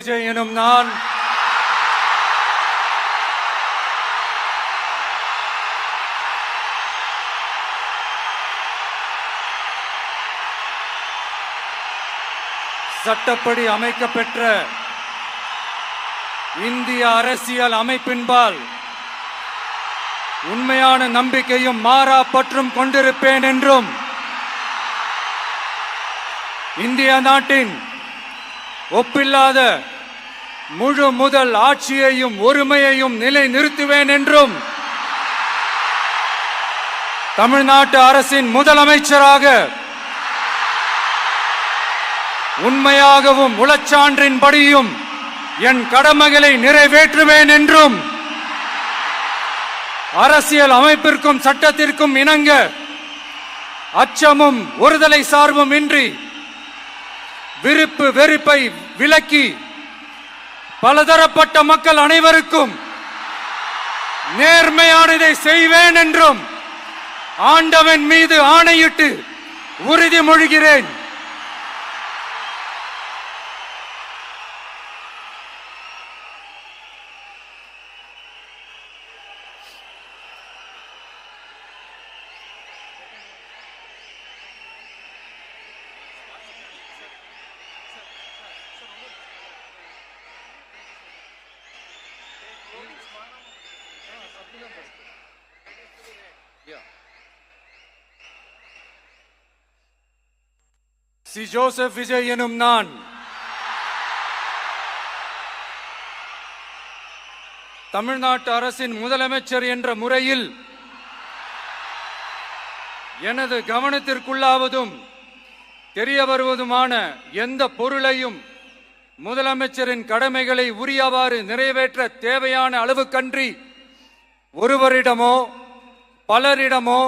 விஜய் எனும் நான் சட்டப்படி அமைக்கப்பெற்ற இந்திய அரசியல் அமைப்பின்பால் உண்மையான நம்பிக்கையும் மாறா பற்றும் கொண்டிருப்பேன் என்றும் இந்திய நாட்டின் ஒப்பில்லாத முழு முதல் ஆட்சியையும் ஒருமையையும் நிலை நிறுத்துவேன் என்றும் தமிழ்நாட்டு அரசின் முதலமைச்சராக உண்மையாகவும் உளச்சான்றின்படியும் என் கடமைகளை நிறைவேற்றுவேன் என்றும் அரசியல் அமைப்பிற்கும் சட்டத்திற்கும் இணங்க அச்சமும் ஒருதலை சார்பும் இன்றி விருப்பு வெறுப்பை விலக்கி பலதரப்பட்ட மக்கள் அனைவருக்கும் நேர்மையானதை செய்வேன் என்றும் ஆண்டவன் மீது ஆணையிட்டு உறுதிமொழிகிறேன். சி ஜோசப் விஜய் எனும் நான் தமிழ்நாட்டு அரசின் முதலமைச்சர் என்ற முறையில் எனது கவனத்திற்குள்ளாவதும் தெரிய வருவதுமான எந்த பொருளையும் முதலமைச்சரின் கடமைகளை உரியவாறு நிறைவேற்ற தேவையான அளவுக்கன்றி ஒருவரிடமோ பலரிடமோ